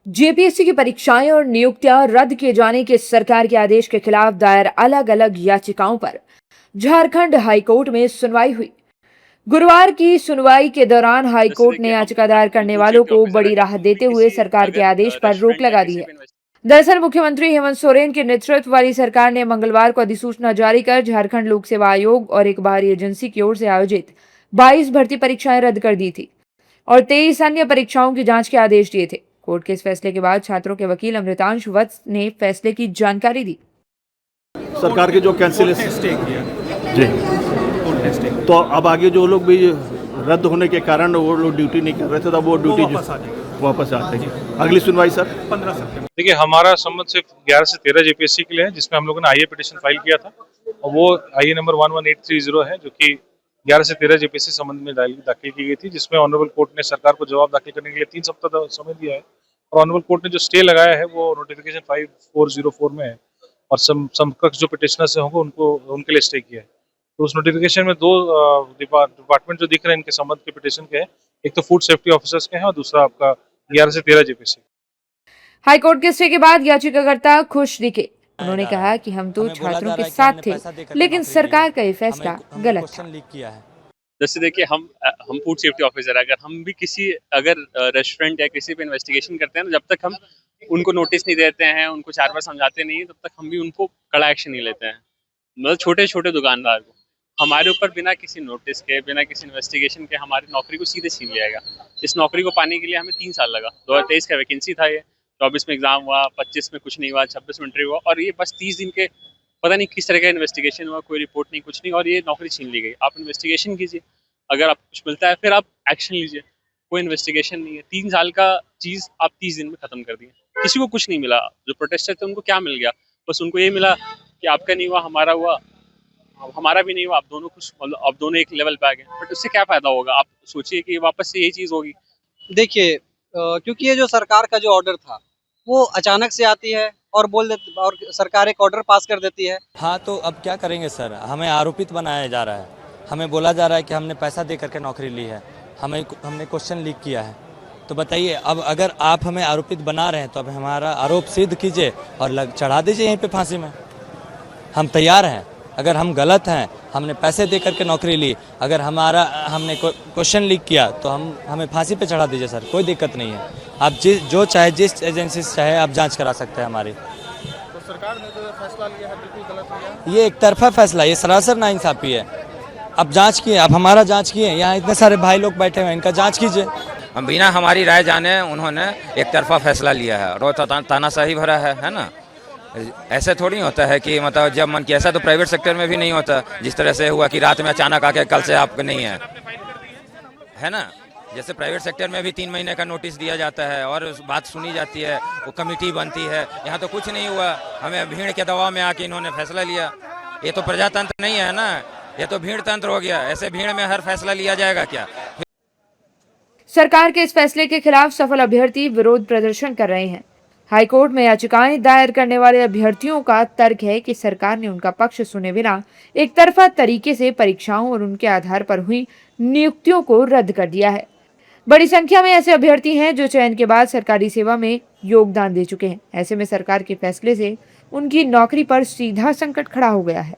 JPSC की परीक्षाएं और नियुक्तियां रद्द किए जाने के सरकार के आदेश के खिलाफ दायर अलग अलग याचिकाओं पर झारखंड हाईकोर्ट में सुनवाई हुई। गुरुवार की सुनवाई के दौरान जैसे हाईकोर्ट देखिए ने हम याचिकादार हम करने फूड वालों सेफ्टी को ऑफिसर बड़ी अगर राहत हम भी देते हुए किसी सरकार के अगर आदेश पर रोक रेस्टोरेंट या लगा दी किसी है। भी दरअसल मुख्यमंत्री हेमंत सोरेन के नेतृत्व वाली सरकार ने मंगलवार को अधिसूचना जारी कर झारखंड लोक सेवा आयोग और एक बाहरी एजेंसी की ओर से आयोजित 22 भर्ती परीक्षाएं रद्द कर दी थी और 23 अन्य परीक्षाओं की जांच के आदेश दिए थे। कोर्ट के इस फैसले के बाद छात्रों के वकील अमृतांश वत्स ने फैसले की जानकारी दी। सरकार के जो कैंसिलेशन स्टे किया जी, कोर्ट ने स्टे तो अब आगे जो लोग भी रद्द होने के कारण वो लोग ड्यूटी नहीं कर रहे थे, तब वो ड्यूटी वापस आ जाएगी। अगली सुनवाई सर 15 सितंबर। देखिए हमारा संबंध सिर्फ 11 से 13 जेपीएससी के लिए है, जिसमें हम लोगों ने आईए पिटीशन फाइल किया था और वो आईए नंबर 11830 है, जो कि 11 से 13 जेपीएससी संबंध में दाखिल की गई थी, जिसमें ऑनरेबल कोर्ट ने सरकार को जवाब दाखिल करने के लिए 3 सप्ताह समय दिया है और ऑनरेबल कोर्ट ने जो स्टे लगाया है वो नोटिफिकेशन 5404 में है और समकक्ष जो पिटिशनर्स होंगे उनको उनके लिए स्टे किया है। तो उस नोटिफिकेशन में दो डिपार्टमेंट जो दिख रहे हैं इनके संबंध के पिटिशन के हैं, एक तो फूड सेफ्टी ऑफिसर्स के हैं और दूसरा आपका 11 से 13 जेपीएससी। हाईकोर्ट के स्टे के बाद याचिकाकर्ता खुश दिखे। उन्होंने कहा कि हम तो छात्रों के साथ थे, लेकिन सरकार का ये फैसला गलत था। जैसे देखिए हम फूड सेफ्टी ऑफिसर अगर हम भी किसी अगर रेस्टोरेंट या किसी पे इन्वेस्टिगेशन करते हैं ना, जब तक हम उनको नोटिस नहीं देते हैं, उनको 4 बार समझाते नहीं, तब तक हम भी उनको कड़ा एक्शन नहीं लेते हैं। मतलब छोटे छोटे दुकानदार को हमारे ऊपर बिना किसी नोटिस के, बिना किसी इन्वेस्टिगेशन के हमारी नौकरी को सीधे छीन लिया जाएगा। इस नौकरी को पाने के लिए हमें 3 साल लगा। 2023 का वैकेंसी था, ये 24 में एग्जाम हुआ, 25 में कुछ नहीं हुआ, 26 में इंटरव्यू हुआ और ये बस 30 दिन के पता नहीं किस तरह का इन्वेस्टिगेशन हुआ, कोई रिपोर्ट नहीं, कुछ नहीं, और ये नौकरी छीन ली गई। आप इन्वेस्टिगेशन कीजिए, अगर आपको कुछ मिलता है फिर आप एक्शन लीजिए। कोई इन्वेस्टिगेशन नहीं है। 3 साल का चीज़ आप 30 दिन में खत्म कर दिए। किसी को कुछ नहीं मिला। जो प्रोटेस्टर थे उनको क्या मिल गया? बस उनको ये मिला कि आपका नहीं हुआ, हमारा हुआ, हमारा भी नहीं हुआ, आप दोनों खुश, मतलब आप दोनों एक लेवल पे आ गए। बट उससे क्या फायदा होगा? आप सोचिए कि वापस से यही चीज़ होगी। देखिए क्योंकि ये जो सरकार का जो ऑर्डर था वो अचानक से आती है और बोल देती और सरकार एक ऑर्डर पास कर देती है। हाँ, तो अब क्या करेंगे सर, हमें आरोपित बनाया जा रहा है। हमें बोला जा रहा है कि हमने पैसा दे करके नौकरी ली है, हमने क्वेश्चन लीक किया है। तो बताइए, अब अगर आप हमें आरोपित बना रहे हैं तो अब हमारा आरोप सिद्ध कीजिए और चढ़ा दीजिए यहीं पे फांसी में। हम तैयार हैं। अगर हम गलत हैं, हमने पैसे दे करके नौकरी ली, अगर हमने क्वेश्चन लीक किया तो हमें फांसी पे चढ़ा दीजिए सर, कोई दिक्कत नहीं है। आप जो चाहे, जिस एजेंसी से चाहे आप जांच करा सकते हैं हमारी। तो सरकार ने जो फैसला लिया है बिल्कुल गलत लिया। ये एक तरफा फैसला, ये सरासर नाइंसाफी है। अब जांच किए, अब हमारा जांच किए, यहाँ इतने सारे भाई लोग बैठे हुए हैं, इनका जांच कीजिए। हम बिना हमारी राय जाने उन्होंने एक तरफा फैसला लिया है और तानाशाही भरा है ना। ऐसे थोड़ी होता है कि मतलब जब मन किया, ऐसा तो प्राइवेट सेक्टर में भी नहीं होता। जिस तरह से हुआ कि रात में अचानक आके कल से आपको नहीं है ना। जैसे प्राइवेट सेक्टर में भी 3 महीने का नोटिस दिया जाता है और उस बात सुनी जाती है, वो कमेटी बनती है। यहाँ तो कुछ नहीं हुआ, हमें भीड़ के दबाव में आके इन्होंने फैसला लिया। ये तो प्रजातंत्र नहीं है ना, ये तो भीड़ तंत्र हो गया। ऐसे भीड़ में हर फैसला लिया जाएगा क्या? सरकार के इस फैसले के खिलाफ सफल अभ्यर्थी विरोध प्रदर्शन कर रहे हैं। हाईकोर्ट में याचिकाएं दायर करने वाले अभ्यर्थियों का तर्क है कि सरकार ने उनका पक्ष सुने बिना एक तरफा तरीके से परीक्षाओं और उनके आधार पर हुई नियुक्तियों को रद्द कर दिया है। बड़ी संख्या में ऐसे अभ्यर्थी हैं जो चयन के बाद सरकारी सेवा में योगदान दे चुके हैं। ऐसे में सरकार के फैसले से उनकी नौकरी पर सीधा संकट खड़ा हो गया है।